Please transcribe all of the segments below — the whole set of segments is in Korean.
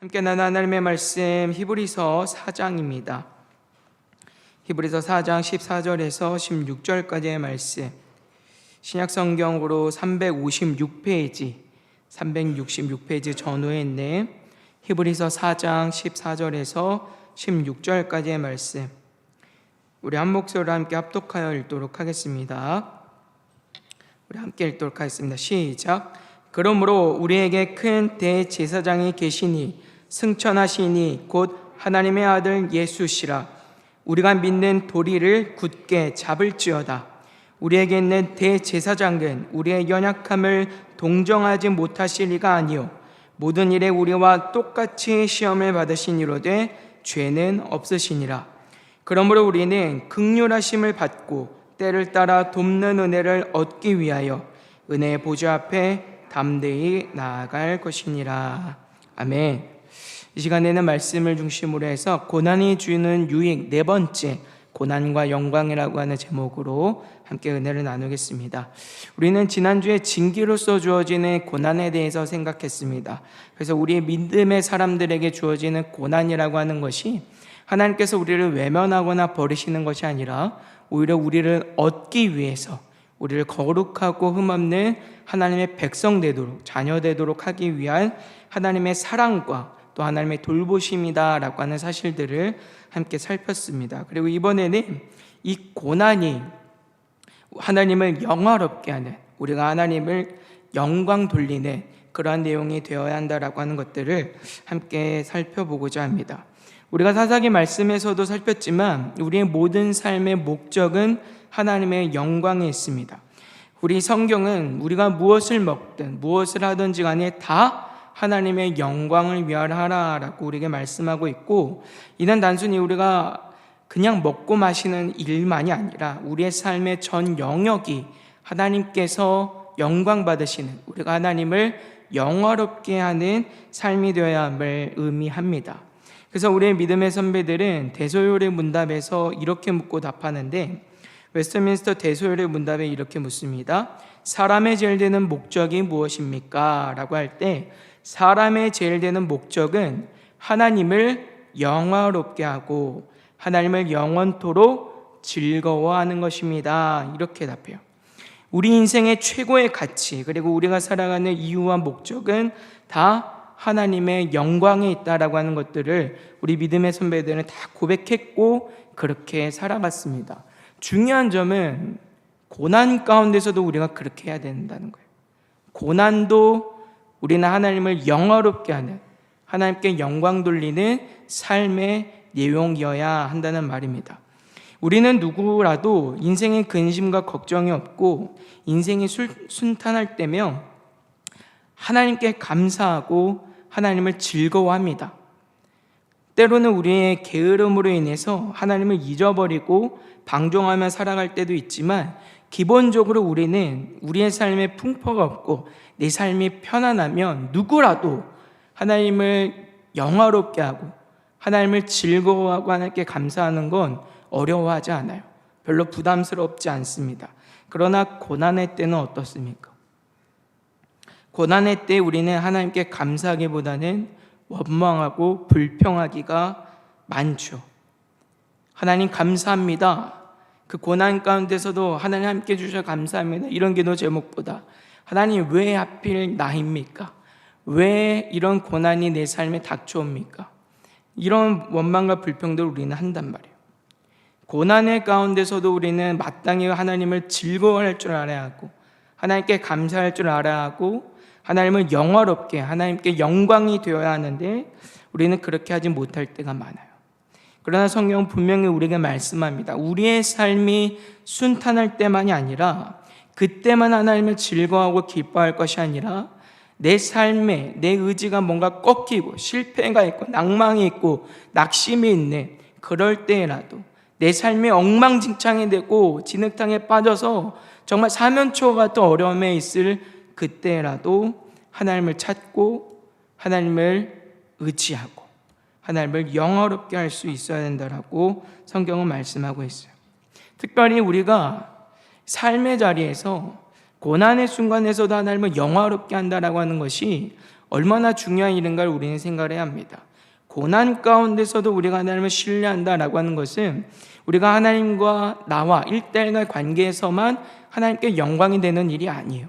함께 나눈 하나님의 말씀 히브리서 4장입니다. 히브리서 4장 14절에서 16절까지의 말씀, 신약성경으로 366페이지 전후에 있는 히브리서 4장 14절에서 16절까지의 말씀, 우리 한 목소리로 함께 합독하여 읽도록 하겠습니다. 우리 함께 읽도록 하겠습니다. 시작. 그러므로 우리에게 큰 대제사장이 계시니 승천하시니 곧 하나님의 아들 예수시라. 우리가 믿는 도리를 굳게 잡을지어다. 우리에게 있는 대제사장은 우리의 연약함을 동정하지 못하실 리가 아니요 모든 일에 우리와 똑같이 시험을 받으시니로되 죄는 없으시니라. 그러므로 우리는 긍휼하심을 받고 때를 따라 돕는 은혜를 얻기 위하여 은혜의 보좌 앞에 담대히 나아갈 것이니라. 아멘. 이 시간에는 말씀을 중심으로 해서 고난이 주는 유익 네 번째, 고난과 영광이라고 하는 제목으로 함께 은혜를 나누겠습니다. 우리는 지난주에 징계로서 주어지는 고난에 대해서 생각했습니다. 그래서 우리의 믿음의 사람들에게 주어지는 고난이라고 하는 것이 하나님께서 우리를 외면하거나 버리시는 것이 아니라 오히려 우리를 얻기 위해서 우리를 거룩하고 흠없는 하나님의 백성 되도록, 자녀 되도록 하기 위한 하나님의 사랑과 또 하나님의 돌보심이다라고 하는 사실들을 함께 살폈습니다. 그리고 이번에는 이 고난이 하나님을 영화롭게 하는, 우리가 하나님을 영광 돌리는 그러한 내용이 되어야 한다라고 하는 것들을 함께 살펴보고자 합니다. 우리가 사사기 말씀에서도 살폈지만 우리의 모든 삶의 목적은 하나님의 영광에 있습니다. 우리 성경은 우리가 무엇을 먹든 무엇을 하든지 간에 다 하나님의 영광을 위하여 하라라고 우리에게 말씀하고 있고, 이는 단순히 우리가 그냥 먹고 마시는 일만이 아니라 우리의 삶의 전 영역이 하나님께서 영광 받으시는, 우리가 하나님을 영화롭게 하는 삶이 되어야 함을 의미합니다. 그래서 우리의 믿음의 선배들은 대소요의 문답에서 이렇게 묻고 답하는데, 웨스트민스터 대소요의 문답에 이렇게 묻습니다. 사람의 제일 되는 목적이 무엇입니까? 라고 할 때 사람의 제일 되는 목적은 하나님을 영화롭게 하고 하나님을 영원토록 즐거워하는 것입니다. 이렇게 답해요. 우리 인생의 최고의 가치, 그리고 우리가 살아가는 이유와 목적은 다 하나님의 영광에 있다라고 하는 것들을 우리 믿음의 선배들은 다 고백했고 그렇게 살아갔습니다. 중요한 점은 고난 가운데서도 우리가 그렇게 해야 된다는 거예요. 고난도 우리는 하나님을 영화롭게 하는, 하나님께 영광 돌리는 삶의 내용이어야 한다는 말입니다. 우리는 누구라도 인생에 근심과 걱정이 없고 인생이 순탄할 때면 하나님께 감사하고 하나님을 즐거워합니다. 때로는 우리의 게으름으로 인해서 하나님을 잊어버리고 방종하며 살아갈 때도 있지만, 기본적으로 우리는 우리의 삶에 풍파가 없고 내 삶이 편안하면 누구라도 하나님을 영화롭게 하고 하나님을 즐거워하고 하나님께 감사하는 건 어려워하지 않아요. 별로 부담스럽지 않습니다. 그러나 고난의 때는 어떻습니까? 고난의 때 우리는 하나님께 감사하기보다는 원망하고 불평하기가 많죠. 하나님 감사합니다. 그 고난 가운데서도 하나님 함께 주셔서 감사합니다. 이런 기도 제목보다 하나님 왜 하필 나입니까? 왜 이런 고난이 내 삶에 닥쳐옵니까? 이런 원망과 불평들을 우리는 한단 말이에요. 고난의 가운데서도 우리는 마땅히 하나님을 즐거워할 줄 알아야 하고 하나님께 감사할 줄 알아야 하고 하나님을 영화롭게, 하나님께 영광이 되어야 하는데 우리는 그렇게 하지 못할 때가 많아요. 그러나 성경은 분명히 우리에게 말씀합니다. 우리의 삶이 순탄할 때만이 아니라 그때만 하나님을 즐거워하고 기뻐할 것이 아니라 내 삶에 내 의지가 뭔가 꺾이고 실패가 있고 낭망이 있고 낙심이 있는 그럴 때라도 내 삶이 엉망진창이 되고 진흙탕에 빠져서 정말 사면초 같은 어려움에 있을 그때라도 하나님을 찾고 하나님을 의지하고 하나님을 영화롭게 할 수 있어야 된다라고 성경은 말씀하고 있어요. 특별히 우리가 삶의 자리에서 고난의 순간에서도 하나님을 영화롭게 한다라고 하는 것이 얼마나 중요한 일인가를 우리는 생각을 해야 합니다. 고난 가운데서도 우리가 하나님을 신뢰한다라고 하는 것은 우리가 하나님과 나와 일대일의 관계에서만 하나님께 영광이 되는 일이 아니에요.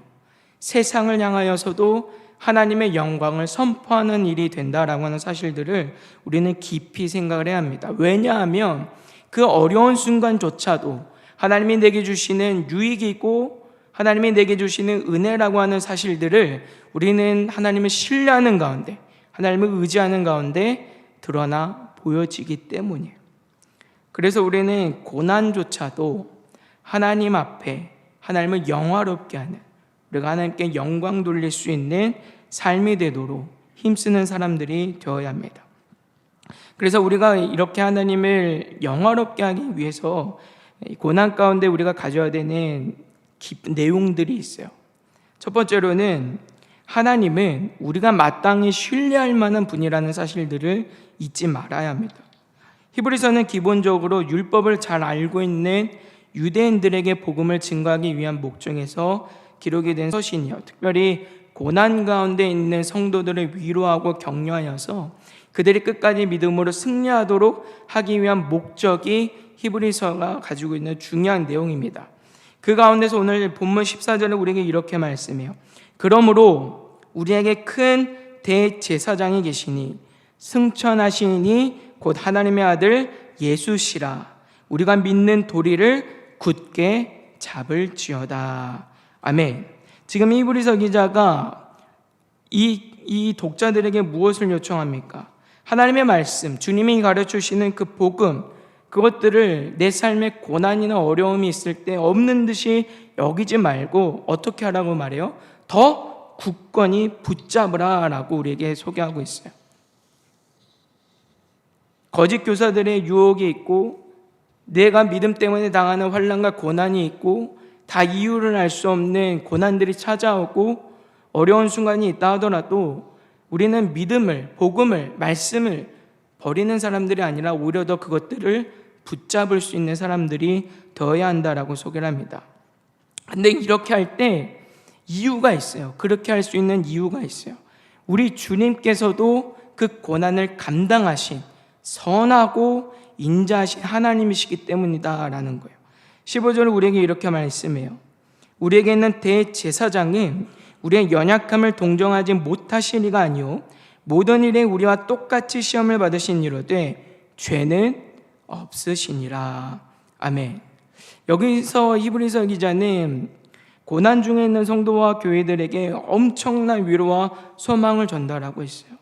세상을 향하여서도 하나님의 영광을 선포하는 일이 된다라고 하는 사실들을 우리는 깊이 생각을 해야 합니다. 왜냐하면 그 어려운 순간조차도 하나님이 내게 주시는 유익이고 하나님이 내게 주시는 은혜라고 하는 사실들을 우리는 하나님을 신뢰하는 가운데, 하나님을 의지하는 가운데 드러나 보여지기 때문이에요. 그래서 우리는 고난조차도 하나님 앞에 하나님을 영화롭게 하는, 우리가 하나님께 영광 돌릴 수 있는 삶이 되도록 힘쓰는 사람들이 되어야 합니다. 그래서 우리가 이렇게 하나님을 영화롭게 하기 위해서 고난 가운데 우리가 가져야 되는 내용들이 있어요. 첫 번째로는 하나님은 우리가 마땅히 신뢰할 만한 분이라는 사실들을 잊지 말아야 합니다. 히브리서는 기본적으로 율법을 잘 알고 있는 유대인들에게 복음을 증거하기 위한 목적에서 기록이 된 서신이요, 특별히 고난 가운데 있는 성도들을 위로하고 격려하여서 그들이 끝까지 믿음으로 승리하도록 하기 위한 목적이 히브리서가 가지고 있는 중요한 내용입니다. 그 가운데서 오늘 본문 14절에 우리에게 이렇게 말씀해요. 그러므로 우리에게 큰 대제사장이 계시니 승천하시니 곧 하나님의 아들 예수시라. 우리가 믿는 도리를 굳게 잡을지어다. 아멘. 지금 히브리서 기자가 이 독자들에게 무엇을 요청합니까? 하나님의 말씀, 주님이 가르쳐주시는 그 복음, 그것들을 내 삶에 고난이나 어려움이 있을 때 없는 듯이 여기지 말고 어떻게 하라고 말해요? 더 굳건히 붙잡으라 라고 우리에게 소개하고 있어요. 거짓 교사들의 유혹이 있고 내가 믿음 때문에 당하는 환난과 고난이 있고 다 이유를 알 수 없는 고난들이 찾아오고 어려운 순간이 있다 하더라도 우리는 믿음을, 복음을, 말씀을 버리는 사람들이 아니라 오히려 더 그것들을 붙잡을 수 있는 사람들이 되어야 한다라고 소개를 합니다. 근데 이렇게 할 때 이유가 있어요. 그렇게 할 수 있는 이유가 있어요. 우리 주님께서도 그 고난을 감당하신 선하고 인자하신 하나님이시기 때문이다라는 거예요. 15절에 우리에게 이렇게 말씀해요. 우리에게 있는 대제사장은 우리의 연약함을 동정하지 못하실 이가 아니요 모든 일에 우리와 똑같이 시험을 받으신 이로되 죄는 없으시니라. 아멘. 여기서 히브리서 기자는 고난 중에 있는 성도와 교회들에게 엄청난 위로와 소망을 전달하고 있어요.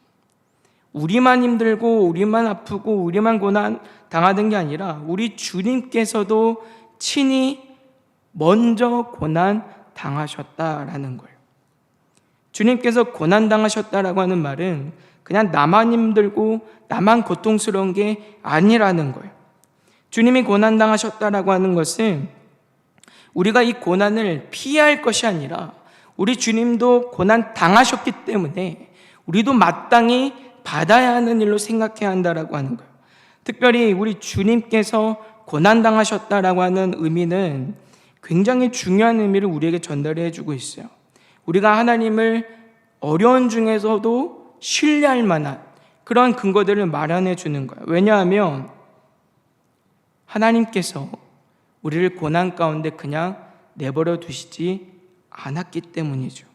우리만 힘들고 우리만 아프고 우리만 고난 당하던 게 아니라 우리 주님께서도 친히 먼저 고난 당하셨다라는 거예요. 주님께서 고난 당하셨다라고 하는 말은 그냥 나만 힘들고 나만 고통스러운 게 아니라는 거예요. 주님이 고난 당하셨다라고 하는 것은 우리가 이 고난을 피할 것이 아니라 우리 주님도 고난 당하셨기 때문에 우리도 마땅히 받아야 하는 일로 생각해야 한다라고 하는 거예요. 특별히 우리 주님께서 고난 당하셨다라고 하는 의미는 굉장히 중요한 의미를 우리에게 전달해 주고 있어요. 우리가 하나님을 어려운 중에서도 신뢰할 만한 그런 근거들을 마련해 주는 거예요. 왜냐하면 하나님께서 우리를 고난 가운데 그냥 내버려 두시지 않았기 때문이죠.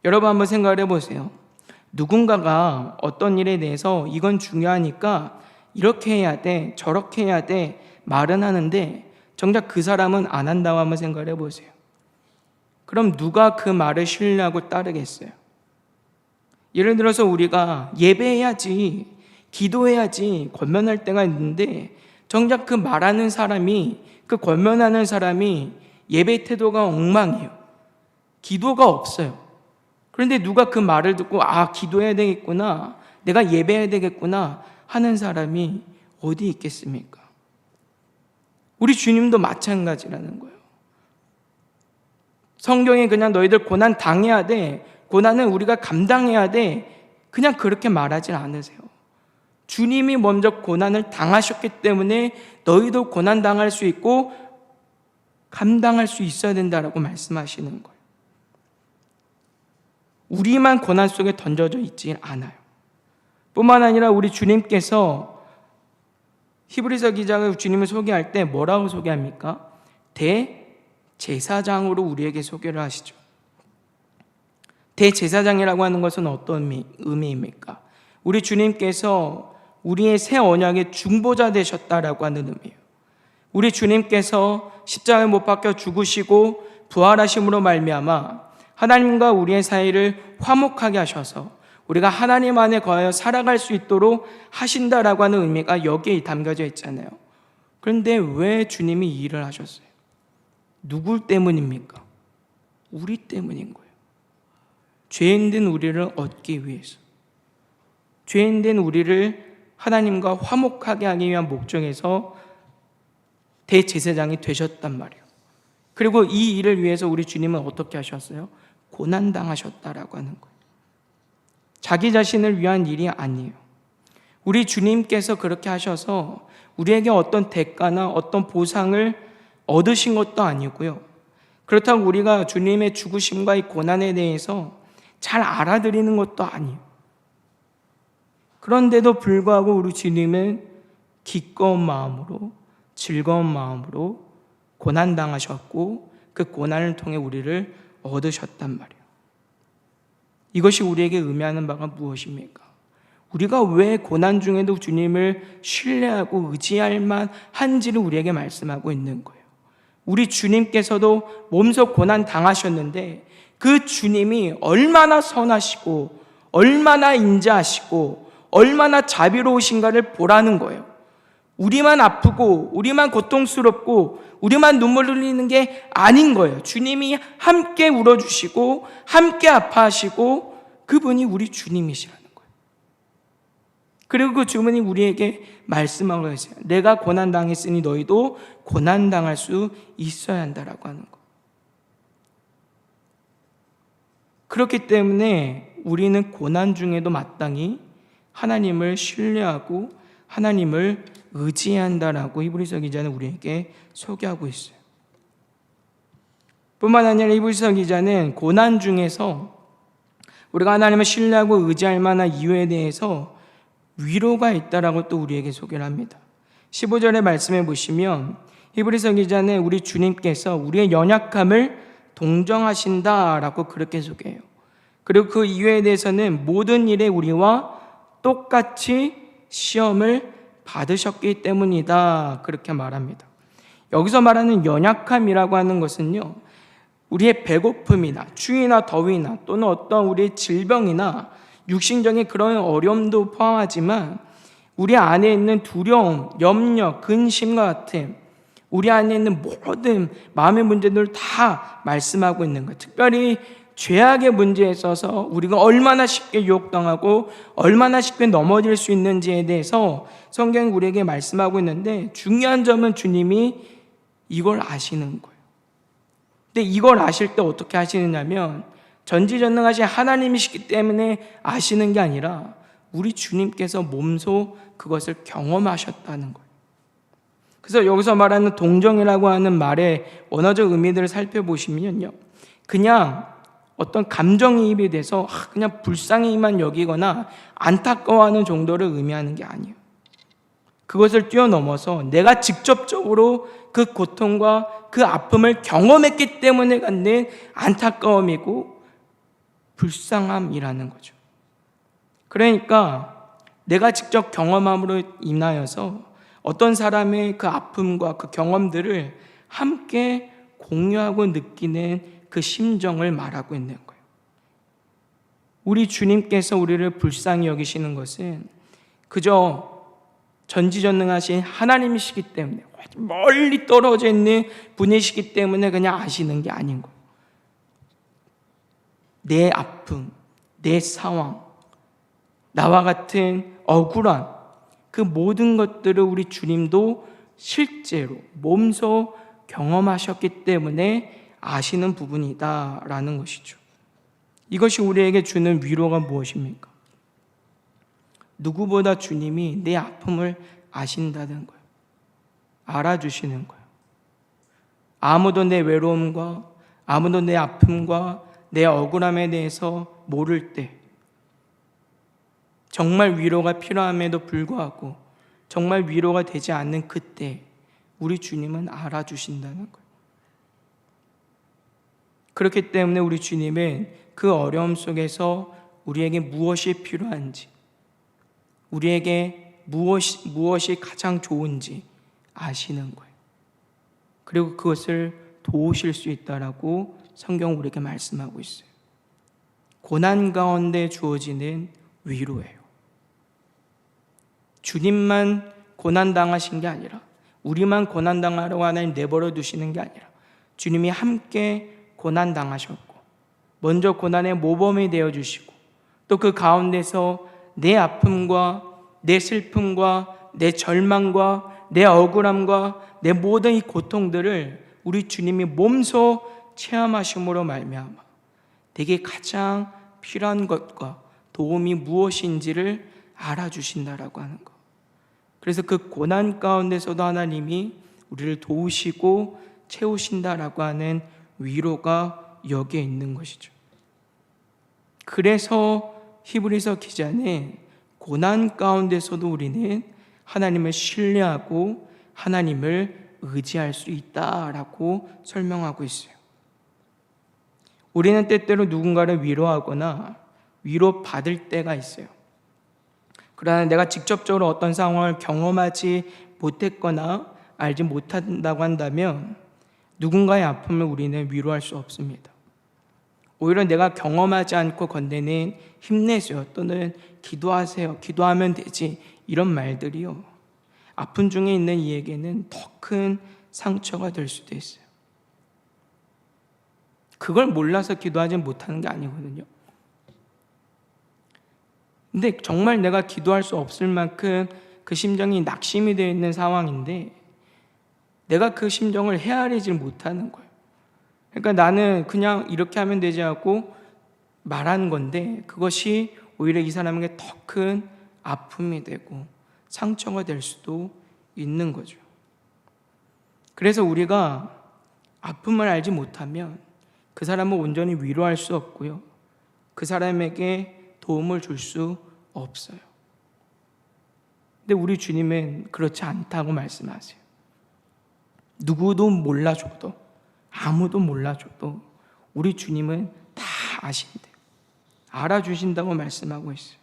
여러분 한번 생각을 해보세요. 누군가가 어떤 일에 대해서 이건 중요하니까 이렇게 해야 돼, 저렇게 해야 돼 말은 하는데 정작 그 사람은 안 한다고 한번 생각을 해보세요. 그럼 누가 그 말을 신뢰하고 따르겠어요? 예를 들어서 우리가 예배해야지, 기도해야지 권면할 때가 있는데 정작 그 말하는 사람이, 그 권면하는 사람이 예배 태도가 엉망이에요. 기도가 없어요. 그런데 누가 그 말을 듣고 기도해야 되겠구나, 내가 예배해야 되겠구나 하는 사람이 어디 있겠습니까? 우리 주님도 마찬가지라는 거예요. 성경에 그냥 너희들 고난 당해야 돼, 고난은 우리가 감당해야 돼, 그냥 그렇게 말하지 않으세요. 주님이 먼저 고난을 당하셨기 때문에 너희도 고난 당할 수 있고 감당할 수 있어야 된다라고 말씀하시는 거예요. 우리만 고난 속에 던져져 있지 않아요. 뿐만 아니라 우리 주님께서 히브리서 기자가 주님을 소개할 때 뭐라고 소개합니까? 대제사장으로 우리에게 소개를 하시죠. 대제사장이라고 하는 것은 어떤 의미입니까? 우리 주님께서 우리의 새 언약의 중보자 되셨다라고 하는 의미예요. 우리 주님께서 십자가에 못 박혀 죽으시고 부활하심으로 말미암아 하나님과 우리의 사이를 화목하게 하셔서 우리가 하나님 안에 거하여 살아갈 수 있도록 하신다라고 하는 의미가 여기에 담겨져 있잖아요. 그런데 왜 주님이 이 일을 하셨어요? 누구 때문입니까? 우리 때문인 거예요. 죄인된 우리를 얻기 위해서, 죄인된 우리를 하나님과 화목하게 하기 위한 목적에서 대제사장이 되셨단 말이에요. 그리고 이 일을 위해서 우리 주님은 어떻게 하셨어요? 고난당하셨다라고 하는 거예요. 자기 자신을 위한 일이 아니에요. 우리 주님께서 그렇게 하셔서 우리에게 어떤 대가나 어떤 보상을 얻으신 것도 아니고요. 그렇다고 우리가 주님의 죽으심과 이 고난에 대해서 잘 알아들이는 것도 아니에요. 그런데도 불구하고 우리 주님은 기꺼운 마음으로, 즐거운 마음으로 고난당하셨고 그 고난을 통해 우리를 얻으셨단 말이에요. 이것이 우리에게 의미하는 바가 무엇입니까? 우리가 왜 고난 중에도 주님을 신뢰하고 의지할 만한지를 우리에게 말씀하고 있는 거예요. 우리 주님께서도 몸소 고난 당하셨는데 그 주님이 얼마나 선하시고 얼마나 인자하시고 얼마나 자비로우신가를 보라는 거예요. 우리만 아프고 우리만 고통스럽고 우리만 눈물 흘리는 게 아닌 거예요. 주님이 함께 울어주시고 함께 아파하시고 그분이 우리 주님이시라는 거예요. 그리고 그 주님이 우리에게 말씀하고 계세요. 내가 고난당했으니 너희도 고난당할 수 있어야 한다라고 하는 거. 그렇기 때문에 우리는 고난 중에도 마땅히 하나님을 신뢰하고 하나님을 의지한다라고 히브리서 기자는 우리에게 소개하고 있어요. 뿐만 아니라 히브리서 기자는 고난 중에서 우리가 하나님을 신뢰하고 의지할 만한 이유에 대해서 위로가 있다라고 또 우리에게 소개를 합니다. 15절의 말씀에 보시면 히브리서 기자는 우리 주님께서 우리의 연약함을 동정하신다라고 그렇게 소개해요. 그리고 그 이유에 대해서는 모든 일에 우리와 똑같이 시험을 받으셨기 때문이다 그렇게 말합니다. 여기서 말하는 연약함이라고 하는 것은요, 우리의 배고픔이나 추위나 더위나 또는 어떤 우리의 질병이나 육신적인 그런 어려움도 포함하지만 우리 안에 있는 두려움, 염려, 근심과 같은 우리 안에 있는 모든 마음의 문제들을 다 말씀하고 있는 거예요. 특별히 죄악의 문제에 있어서 우리가 얼마나 쉽게 유혹당하고 얼마나 쉽게 넘어질 수 있는지에 대해서 성경이 우리에게 말씀하고 있는데 중요한 점은 주님이 이걸 아시는 거예요. 근데 이걸 아실 때 어떻게 하시느냐면 전지전능하신 하나님이시기 때문에 아시는 게 아니라 우리 주님께서 몸소 그것을 경험하셨다는 거예요. 그래서 여기서 말하는 동정이라고 하는 말의 원어적 의미들을 살펴보시면요, 그냥 어떤 감정이입이 돼서 그냥 불쌍히만 여기거나 안타까워하는 정도를 의미하는 게 아니에요. 그것을 뛰어넘어서 내가 직접적으로 그 고통과 그 아픔을 경험했기 때문에 갖는 안타까움이고 불쌍함이라는 거죠. 그러니까 내가 직접 경험함으로 인하여서 어떤 사람의 그 아픔과 그 경험들을 함께 공유하고 느끼는 그 심정을 말하고 있는 거예요. 우리 주님께서 우리를 불쌍히 여기시는 것은 그저 전지전능하신 하나님이시기 때문에, 멀리 떨어져 있는 분이시기 때문에 그냥 아시는 게 아닌 거예요. 내 아픔, 내 상황, 나와 같은 억울한 그 모든 것들을 우리 주님도 실제로 몸소 경험하셨기 때문에 아시는 부분이다라는 것이죠. 이것이 우리에게 주는 위로가 무엇입니까? 누구보다 주님이 내 아픔을 아신다는 거예요. 알아주시는 거예요. 아무도 내 외로움과 아무도 내 아픔과 내 억울함에 대해서 모를 때, 정말 위로가 필요함에도 불구하고 정말 위로가 되지 않는 그때 우리 주님은 알아주신다는 거예요. 그렇기 때문에 우리 주님은 그 어려움 속에서 우리에게 무엇이 필요한지, 우리에게 무엇이 가장 좋은지 아시는 거예요. 그리고 그것을 도우실 수 있다라고 성경 우리에게 말씀하고 있어요. 고난 가운데 주어지는 위로예요. 주님만 고난당하신 게 아니라, 우리만 고난당하라고 하나님 내버려 두시는 게 아니라 주님이 함께 고난당하셨고 먼저 고난의 모범이 되어주시고 또 그 가운데서 내 아픔과 내 슬픔과 내 절망과 내 억울함과 내 모든 이 고통들을 우리 주님이 몸소 체험하심으로 말미암아 내게 가장 필요한 것과 도움이 무엇인지를 알아주신다라고 하는 것. 그래서 그 고난 가운데서도 하나님이 우리를 도우시고 채우신다라고 하는 위로가 여기에 있는 것이죠. 그래서 히브리서 기자는 고난 가운데서도 우리는 하나님을 신뢰하고 하나님을 의지할 수 있다라고 설명하고 있어요. 우리는 때때로 누군가를 위로하거나 위로받을 때가 있어요. 그러나 내가 직접적으로 어떤 상황을 경험하지 못했거나 알지 못한다고 한다면 누군가의 아픔을 우리는 위로할 수 없습니다. 오히려 내가 경험하지 않고 건네는 힘내세요 또는 기도하세요, 기도하면 되지, 이런 말들이요, 아픈 중에 있는 이에게는 더 큰 상처가 될 수도 있어요. 그걸 몰라서 기도하지 못하는 게 아니거든요. 근데 정말 내가 기도할 수 없을 만큼 그 심정이 낙심이 되어 있는 상황인데 내가 그 심정을 헤아리질 못하는 거예요. 그러니까 나는 그냥 이렇게 하면 되지 않고 말하는 건데 그것이 오히려 이 사람에게 더 큰 아픔이 되고 상처가 될 수도 있는 거죠. 그래서 우리가 아픔을 알지 못하면 그 사람을 온전히 위로할 수 없고요, 그 사람에게 도움을 줄 수 없어요. 근데 우리 주님은 그렇지 않다고 말씀하세요. 누구도 몰라줘도, 아무도 몰라줘도 우리 주님은 다 아신대요. 알아주신다고 말씀하고 있어요.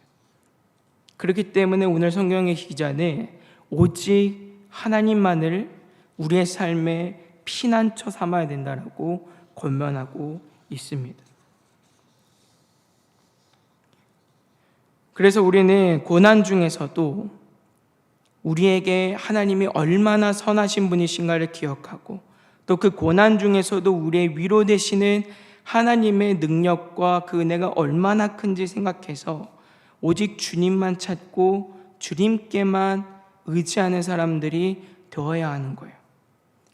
그렇기 때문에 오늘 성경의 기자는 오직 하나님만을 우리의 삶의 피난처 삼아야 된다고 권면하고 있습니다. 그래서 우리는 고난 중에서도 우리에게 하나님이 얼마나 선하신 분이신가를 기억하고 또 그 고난 중에서도 우리의 위로 되시는 하나님의 능력과 그 은혜가 얼마나 큰지 생각해서 오직 주님만 찾고 주님께만 의지하는 사람들이 되어야 하는 거예요.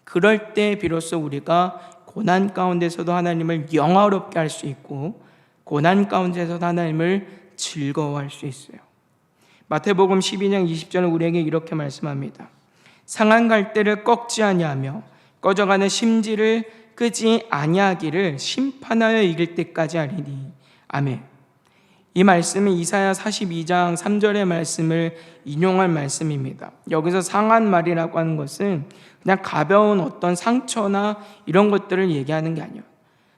그럴 때 비로소 우리가 고난 가운데서도 하나님을 영화롭게 할 수 있고 고난 가운데서도 하나님을 즐거워할 수 있어요. 마태복음 12장 20절은 우리에게 이렇게 말씀합니다. 상한 갈대를 꺾지 아니하며 꺼져가는 심지를 끄지 아니하기를 심판하여 이길 때까지 하리니. 아멘. 이 말씀은 이사야 42장 3절의 말씀을 인용할 말씀입니다. 여기서 상한 말이라고 하는 것은 그냥 가벼운 어떤 상처나 이런 것들을 얘기하는 게 아니에요.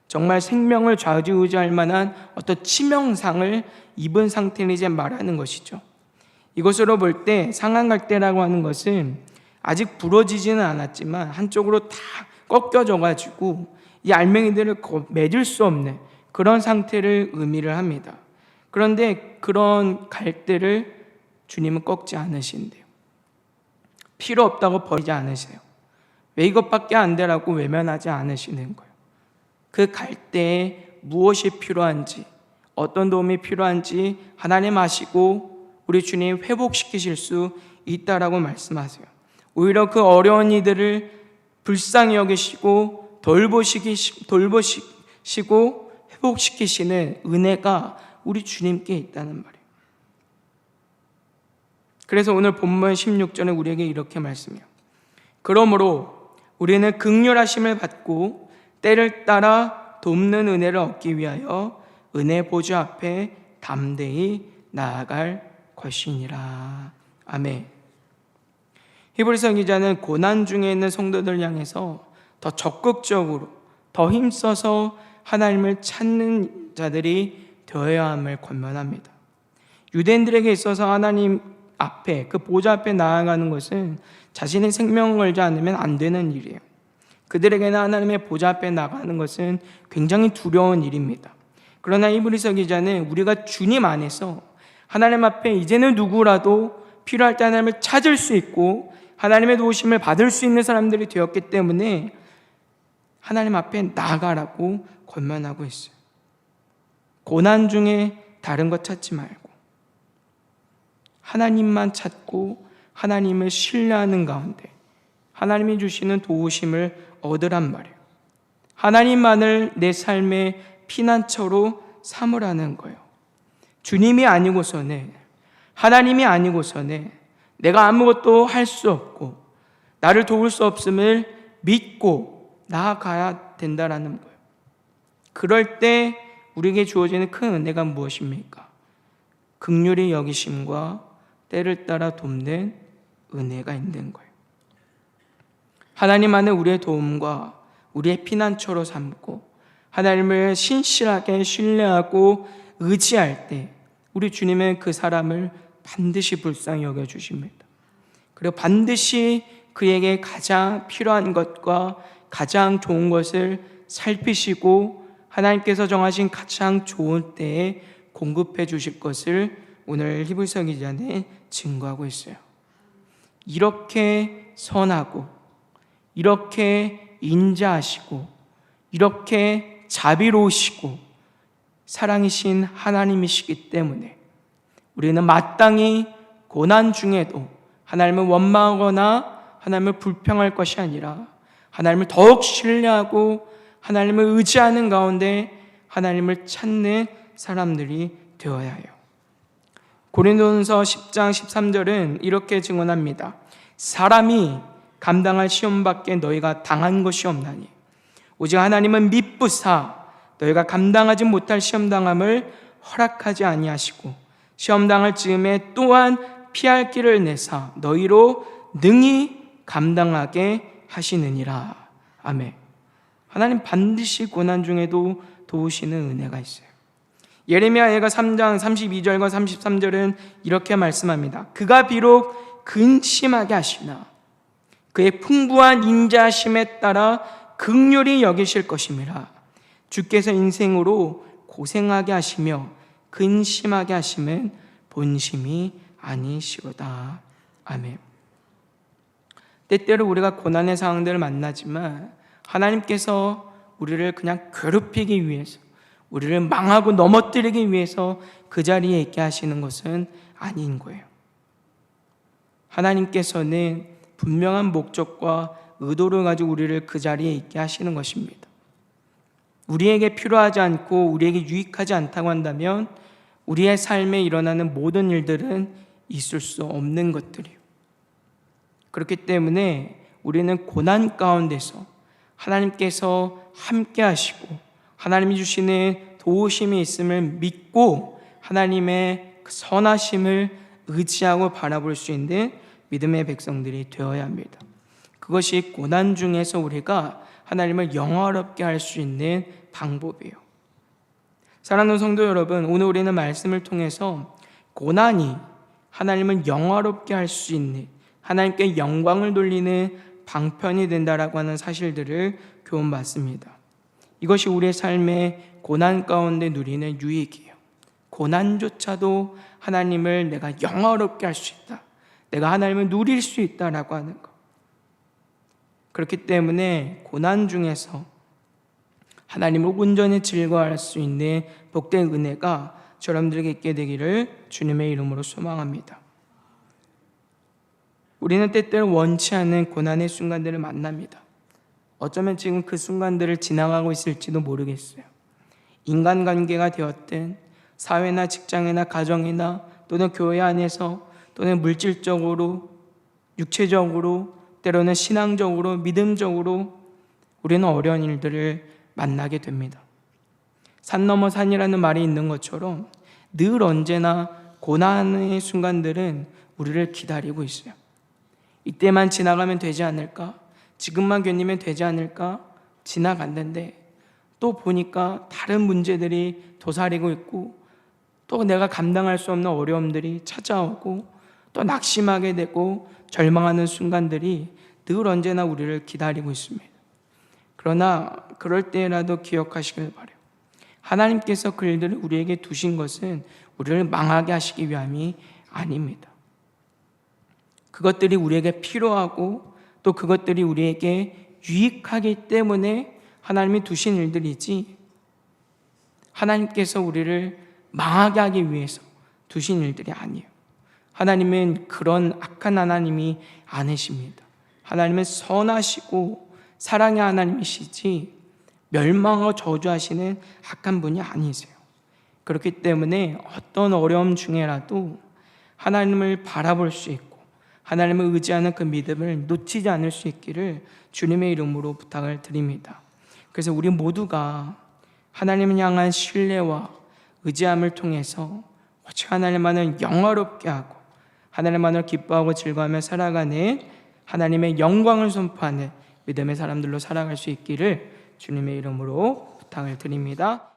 정말 생명을 좌지우지할 만한 어떤 치명상을 입은 상태를 이제 말하는 것이죠. 이것으로 볼 때 상한 갈대라고 하는 것은 아직 부러지지는 않았지만 한쪽으로 다 꺾여져 가지고 이 알맹이들을 맺을 수 없는 그런 상태를 의미를 합니다. 그런데 그런 갈대를 주님은 꺾지 않으신대요. 필요 없다고 버리지 않으세요. 왜 이것밖에 안 되라고 외면하지 않으시는 거예요. 그 갈대에 무엇이 필요한지, 어떤 도움이 필요한지 하나님 아시고 우리 주님 회복시키실 수 있다라고 말씀하세요. 오히려 그 어려운 이들을 불쌍히 여기시고 돌보시고 회복시키시는 은혜가 우리 주님께 있다는 말이에요. 그래서 오늘 본문 16절에 우리에게 이렇게 말씀해요. 그러므로 우리는 긍휼하심을 받고 때를 따라 돕는 은혜를 얻기 위하여 은혜 보좌 앞에 담대히 나아갈 것이니라. 아멘. 히브리서 기자는 고난 중에 있는 성도들 향해서 더 적극적으로, 더 힘써서 하나님을 찾는 자들이 되어야 함을 권면합니다. 유대인들에게 있어서 하나님 앞에, 그 보좌 앞에 나아가는 것은 자신의 생명을 걸지 않으면 안 되는 일이에요. 그들에게는 하나님의 보좌 앞에 나가는 것은 굉장히 두려운 일입니다. 그러나 히브리서 기자는 우리가 주님 안에서 하나님 앞에 이제는 누구라도 필요할 때 하나님을 찾을 수 있고 하나님의 도우심을 받을 수 있는 사람들이 되었기 때문에 하나님 앞에 나아가라고 권면하고 있어요. 고난 중에 다른 것 찾지 말고 하나님만 찾고 하나님을 신뢰하는 가운데 하나님이 주시는 도우심을 얻으란 말이에요. 하나님만을 내 삶의 피난처로 삼으라는 거예요. 주님이 아니고서는, 하나님이 아니고서는 내가 아무것도 할 수 없고 나를 도울 수 없음을 믿고 나아가야 된다라는 거예요. 그럴 때 우리에게 주어지는 큰 은혜가 무엇입니까? 긍휼히 여기심과 때를 따라 돕는 은혜가 있는 거예요. 하나님 안에 우리의 도움과 우리의 피난처로 삼고 하나님을 신실하게 신뢰하고 의지할 때 우리 주님은 그 사람을 반드시 불쌍히 여겨주십니다. 그리고 반드시 그에게 가장 필요한 것과 가장 좋은 것을 살피시고 하나님께서 정하신 가장 좋은 때에 공급해 주실 것을 오늘 히브리서 기자는 증거하고 있어요. 이렇게 선하고 이렇게 인자하시고 이렇게 자비로우시고 사랑이신 하나님이시기 때문에 우리는 마땅히 고난 중에도 하나님을 원망하거나 하나님을 불평할 것이 아니라 하나님을 더욱 신뢰하고 하나님을 의지하는 가운데 하나님을 찾는 사람들이 되어야 해요. 고린도전서 10장 13절은 이렇게 증언합니다. 사람이 감당할 시험밖에 너희가 당한 것이 없나니 오직 하나님은 미쁘사 너희가 감당하지 못할 시험당함을 허락하지 아니하시고 시험당할 즈음에 또한 피할 길을 내사 너희로 능히 감당하게 하시느니라. 아멘. 하나님 반드시 고난 중에도 도우시는 은혜가 있어요. 예레미야가 3장 32절과 33절은 이렇게 말씀합니다. 그가 비록 근심하게 하시나 그의 풍부한 인자하심에 따라 긍휼히 여기실 것임이라. 주께서 인생으로 고생하게 하시며 근심하게 하심은 본심이 아니시로다. 아멘. 때때로 우리가 고난의 상황들을 만나지만 하나님께서 우리를 그냥 괴롭히기 위해서, 우리를 망하고 넘어뜨리기 위해서 그 자리에 있게 하시는 것은 아닌 거예요. 하나님께서는 분명한 목적과 의도를 가지고 우리를 그 자리에 있게 하시는 것입니다. 우리에게 필요하지 않고 우리에게 유익하지 않다고 한다면 우리의 삶에 일어나는 모든 일들은 있을 수 없는 것들이에요. 그렇기 때문에 우리는 고난 가운데서 하나님께서 함께 하시고 하나님이 주시는 도우심이 있음을 믿고 하나님의 선하심을 의지하고 바라볼 수 있는 믿음의 백성들이 되어야 합니다. 그것이 고난 중에서 우리가 하나님을 영화롭게 할 수 있는 방법이에요. 사랑하는 성도 여러분, 오늘 우리는 말씀을 통해서 고난이 하나님을 영화롭게 할 수 있는, 하나님께 영광을 돌리는 방편이 된다라고 하는 사실들을 교훈받습니다. 이것이 우리의 삶의 고난 가운데 누리는 유익이에요. 고난조차도 하나님을 내가 영화롭게 할 수 있다, 내가 하나님을 누릴 수 있다라고 하는 것. 그렇기 때문에 고난 중에서 하나님을 온전히 즐거워할 수 있는 복된 은혜가 여러분들에게 있게 되기를 주님의 이름으로 소망합니다. 우리는 때때로 원치 않는 고난의 순간들을 만납니다. 어쩌면 지금 그 순간들을 지나가고 있을지도 모르겠어요. 인간관계가 되었든 사회나 직장이나 가정이나 또는 교회 안에서 또는 물질적으로, 육체적으로, 때로는 신앙적으로, 믿음적으로 우리는 어려운 일들을 만나게 됩니다. 산 넘어 산이라는 말이 있는 것처럼 늘 언제나 고난의 순간들은 우리를 기다리고 있어요. 이때만 지나가면 되지 않을까? 지금만 견디면 되지 않을까? 지나갔는데 또 보니까 다른 문제들이 도사리고 있고 또 내가 감당할 수 없는 어려움들이 찾아오고 또 낙심하게 되고 절망하는 순간들이 늘 언제나 우리를 기다리고 있습니다. 그러나 그럴 때라도 기억하시길 바라요. 하나님께서 그 일들을 우리에게 두신 것은 우리를 망하게 하시기 위함이 아닙니다. 그것들이 우리에게 필요하고 또 그것들이 우리에게 유익하기 때문에 하나님이 두신 일들이지 하나님께서 우리를 망하게 하기 위해서 두신 일들이 아니에요. 하나님은 그런 악한 하나님이 아니십니다. 하나님은 선하시고 사랑의 하나님이시지 멸망하고 저주하시는 악한 분이 아니세요. 그렇기 때문에 어떤 어려움 중에라도 하나님을 바라볼 수 있고 하나님을 의지하는 그 믿음을 놓치지 않을 수 있기를 주님의 이름으로 부탁을 드립니다. 그래서 우리 모두가 하나님을 향한 신뢰와 의지함을 통해서 오직 하나님만을 영화롭게 하고 하나님만을 기뻐하고 즐거워하며 살아가는 하나님의 영광을 선포하는 믿음의 사람들로 살아갈 수 있기를 주님의 이름으로 부탁을 드립니다.